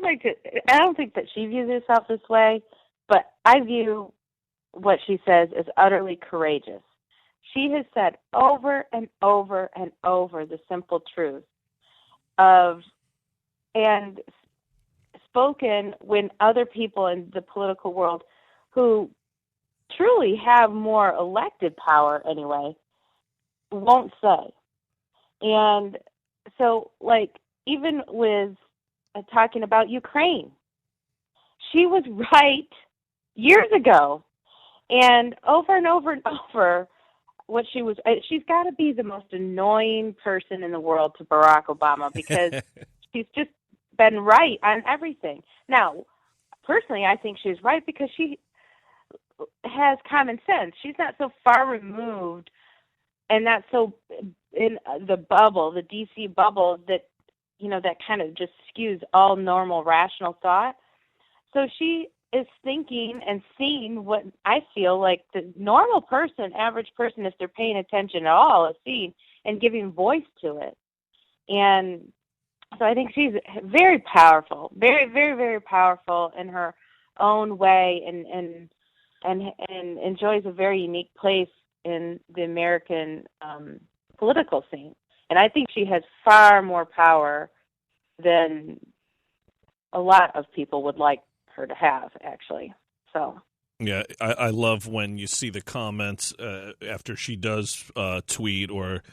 I don't think that she views herself this way, but I view what she says as utterly courageous. She has said over and over and over the simple truth of, and spoken when other people in the political world who truly have more elected power anyway won't say. And so, like, even with talking about Ukraine, she was right years ago, and over and over and over, she's got to be the most annoying person in the world to Barack Obama, because she's just been right on everything. Now, personally, I think she's right because she has common sense. She's not so far removed and not so in the bubble, the DC bubble, that, that kind of just skews all normal, rational thought. So she is thinking and seeing what I feel like the normal person, average person, if they're paying attention at all, is seeing and giving voice to it. And so I think she's very powerful, very, very, very powerful in her own way, and enjoys a very unique place in the American political scene. And I think she has far more power than a lot of people would like her to have, actually. So. Yeah, I love when you see the comments after she does tweet or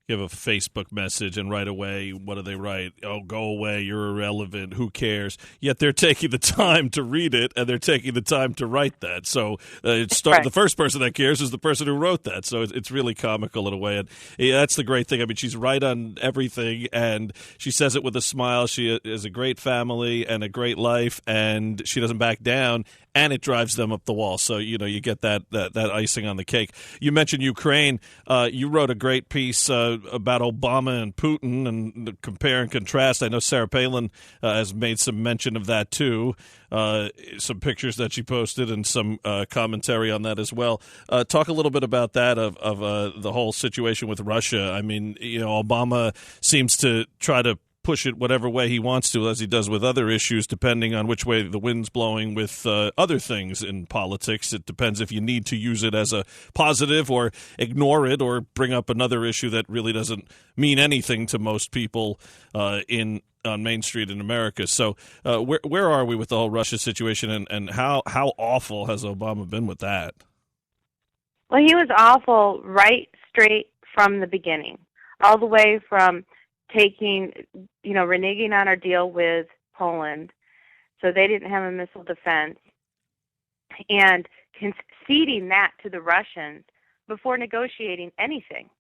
give a Facebook message, and right away, what do they write? Oh, go away, you're irrelevant, who cares? Yet they're taking the time to read it, and they're taking the time to write that. So right. The first person that cares is the person who wrote that. So it's really comical in a way. And that's the great thing. I mean, she's right on everything, and she says it with a smile. She has a great family and a great life, and she doesn't back down, and it drives them up the wall. So, you get that icing on the cake. You mentioned Ukraine. You wrote a great piece about Obama and Putin and compare and contrast. I know Sarah Palin has made some mention of that too. Some pictures that she posted and some commentary on that as well. Talk a little bit about that of the whole situation with Russia. I mean, Obama seems to try to push it whatever way he wants to, as he does with other issues, depending on which way the wind's blowing with other things in politics. It depends if you need to use it as a positive or ignore it or bring up another issue that really doesn't mean anything to most people on Main Street in America. So where are we with the whole Russia situation, and how awful has Obama been with that? Well, he was awful right straight from the beginning, all the way from reneging on our deal with Poland, so they didn't have a missile defense, and conceding that to the Russians before negotiating anything.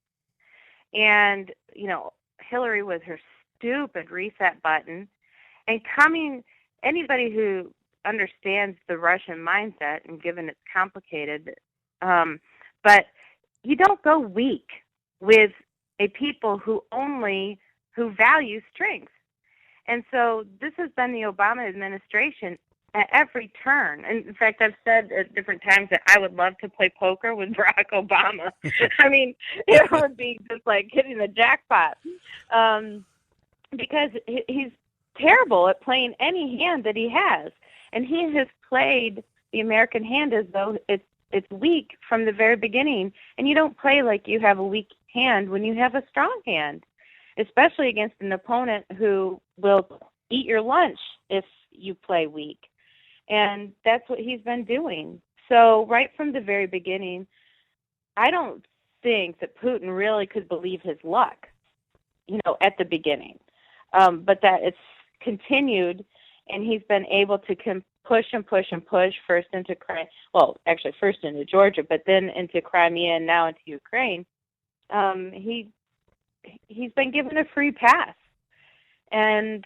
And, Hillary with her stupid reset button, and anybody who understands the Russian mindset, and given it's complicated, but you don't go weak with a people who value strength. And so this has been the Obama administration at every turn. And in fact, I've said at different times that I would love to play poker with Barack Obama. I mean, it would be just like hitting the jackpot. Because he's terrible at playing any hand that he has. And he has played the American hand as though it's weak from the very beginning. And you don't play like you have a weak hand when you have a strong hand, especially against an opponent who will eat your lunch if you play weak. And that's what he's been doing. So right from the very beginning, I don't think that Putin really could believe his luck, at the beginning. But that it's continued, and he's been able to push and push and push, first into first into Georgia, but then into Crimea, and now into Ukraine. He's been given a free pass, and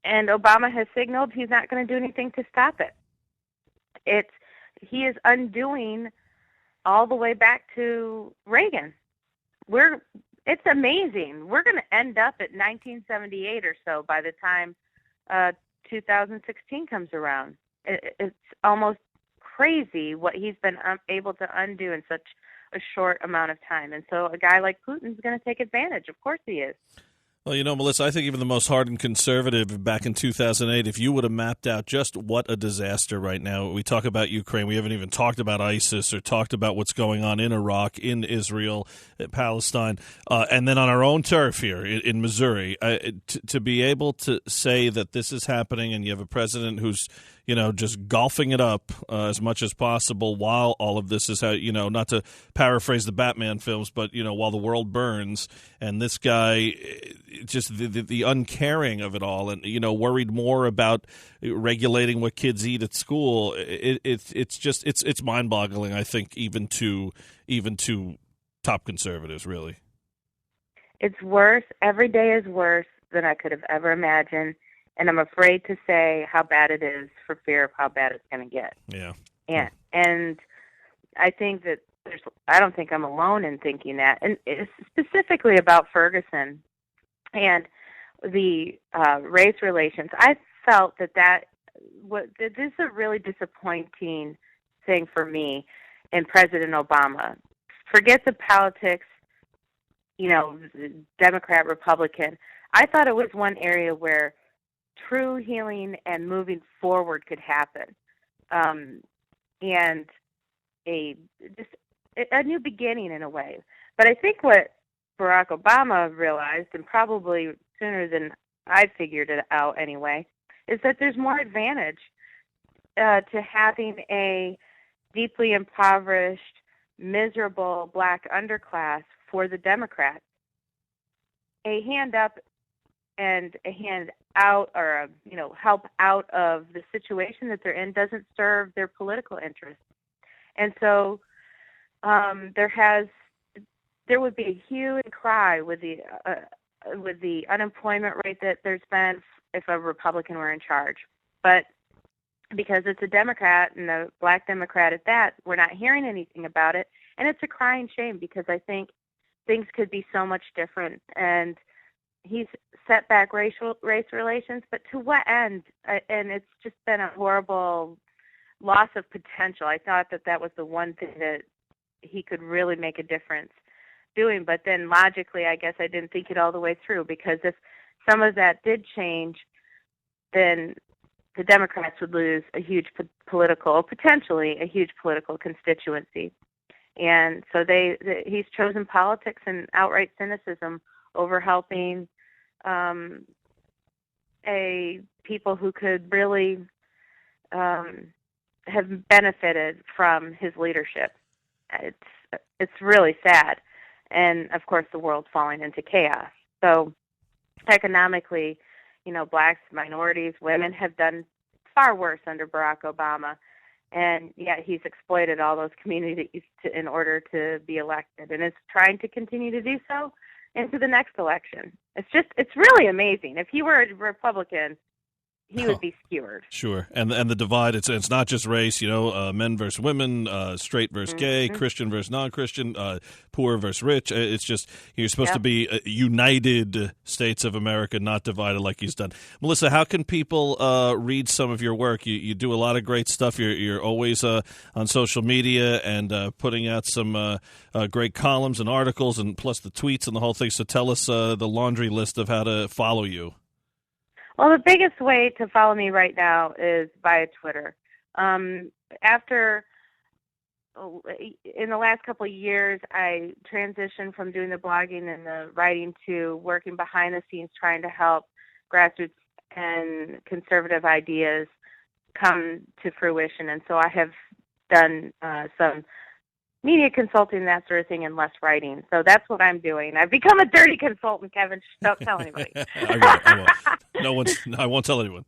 Obama has signaled he's not going to do anything to stop it. He is undoing all the way back to Reagan. It's amazing. We're going to end up at 1978 or so by the time 2016 comes around. It's almost crazy what he's been able to undo in such a short amount of time. And so a guy like Putin's going to take advantage. Of course he is. Well, Melissa, I think even the most hardened conservative back in 2008, if you would have mapped out just what a disaster right now, we talk about Ukraine, we haven't even talked about ISIS or talked about what's going on in Iraq, in Israel, Palestine, and then on our own turf here in Missouri, to be able to say that this is happening and you have a president who's just golfing it up as much as possible while all of this is not to paraphrase the Batman films, but, while the world burns, and this guy, just the uncaring of it all, and, worried more about regulating what kids eat at school. It's mind-boggling, I think, even to top conservatives, really. It's worse. Every day is worse than I could have ever imagined. And I'm afraid to say how bad it is for fear of how bad it's going to get. Yeah. And I think that I don't think I'm alone in thinking that. And it's specifically about Ferguson and the race relations. I felt that this is a really disappointing thing for me in President Obama. Forget the politics, Democrat, Republican. I thought it was one area where true healing and moving forward could happen, and a new beginning in a way. But I think what Barack Obama realized, and probably sooner than I figured it out anyway, is that there's more advantage to having a deeply impoverished, miserable black underclass for the Democrats. A hand up and a hand out, or help out of the situation that they're in, doesn't serve their political interests. And so there would be a hue and cry with the unemployment rate that there's been if a Republican were in charge. But because it's a Democrat, and a black Democrat at that, we're not hearing anything about it. And it's a crying shame, because I think things could be so much different. And he's set back race relations, but to what end? And it's just been a horrible loss of potential. I thought that was the one thing that he could really make a difference doing, but then logically, I guess I didn't think it all the way through, because if some of that did change, then the Democrats would lose a huge potentially a huge political constituency. And so he's chosen politics and outright cynicism over helping a people who could really have benefited from his leadership. It's really sad. And, of course, the world's falling into chaos. So economically, blacks, minorities, women have done far worse under Barack Obama. And yet he's exploited all those communities in order to be elected, and is trying to continue to do so into the next election. It's really amazing. If he were a Republican, he would be skewered. Sure. And the divide, it's not just race, men versus women, straight versus gay, Christian versus non-Christian, poor versus rich. It's just, you're supposed to be united States of America, not divided like he's done. Melissa, how can people read some of your work? You do a lot of great stuff. You're always on social media and putting out some great columns and articles, and plus the tweets and the whole thing. So tell us the laundry list of how to follow you. Well, the biggest way to follow me right now is via Twitter. In the last couple of years, I transitioned from doing the blogging and the writing to working behind the scenes, trying to help grassroots and conservative ideas come to fruition. And so I have done some media consulting, that sort of thing, and less writing. So that's what I'm doing. I've become a dirty consultant, Kevin. Don't tell anybody. I won't tell anyone.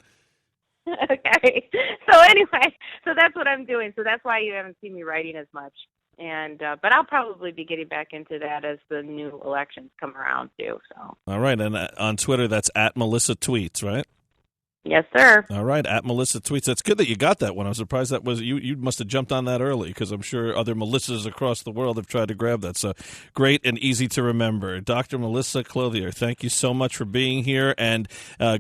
Okay. So anyway, that's what I'm doing. So that's why you haven't seen me writing as much. And but I'll probably be getting back into that as the new elections come around too. So. All right, and on Twitter, that's @Melissa Tweets, right? Yes, sir. All right, at Melissa Tweets. That's good that you got that one. I'm surprised that was you. You must have jumped on that early because I'm sure other Melissas across the world have tried to grab that. So great and easy to remember. Dr. Melissa Clouthier, thank you so much for being here, and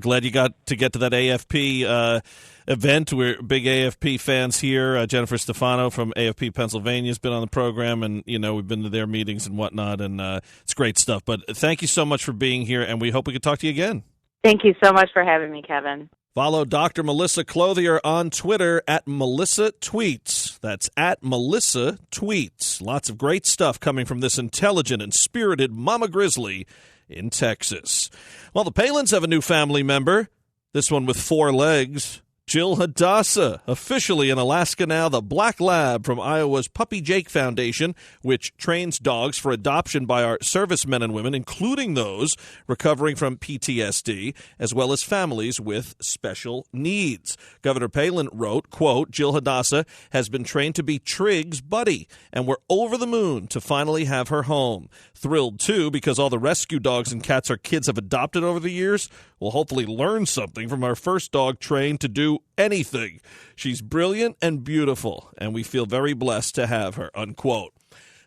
glad you got to that AFP event. We're big AFP fans here. Jennifer Stefano from AFP Pennsylvania has been on the program, and we've been to their meetings and whatnot, and it's great stuff. But thank you so much for being here, and we hope we can talk to you again. Thank you so much for having me, Kevin. Follow Dr. Melissa Clouthier on Twitter at Melissa Tweets. That's at Melissa Tweets. Lots of great stuff coming from this intelligent and spirited Mama Grizzly in Texas. Well, the Palins have a new family member, this one with 4 legs. Jill Hadassah, officially in Alaska now, the Black Lab from Iowa's Puppy Jake Foundation, which trains dogs for adoption by our servicemen and women, including those recovering from PTSD, as well as families with special needs. Governor Palin wrote, quote, Jill Hadassah has been trained to be Trig's buddy, and we're over the moon to finally have her home. Thrilled, too, because all the rescue dogs and cats our kids have adopted over the years will hopefully learn something from our first dog trained to do anything. She's brilliant and beautiful, and we feel very blessed to have her, unquote.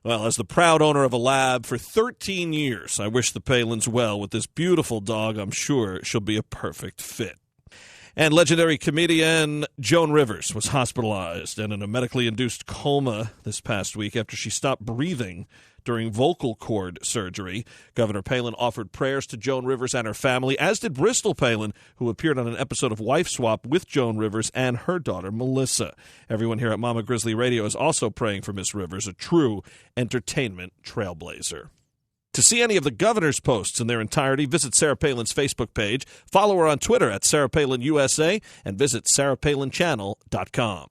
Well, as the proud owner of a lab for 13 years, I wish the Palins well with this beautiful dog. I'm sure she'll be a perfect fit. And legendary comedian Joan Rivers was hospitalized and in a medically induced coma this past week after she stopped breathing during vocal cord surgery. Governor Palin offered prayers to Joan Rivers and her family, as did Bristol Palin, who appeared on an episode of Wife Swap with Joan Rivers and her daughter, Melissa. Everyone here at Mama Grizzly Radio is also praying for Miss Rivers, a true entertainment trailblazer. To see any of the governor's posts in their entirety, visit Sarah Palin's Facebook page, follow her on Twitter at Sarah Palin USA, and visit sarahpalinchannel.com.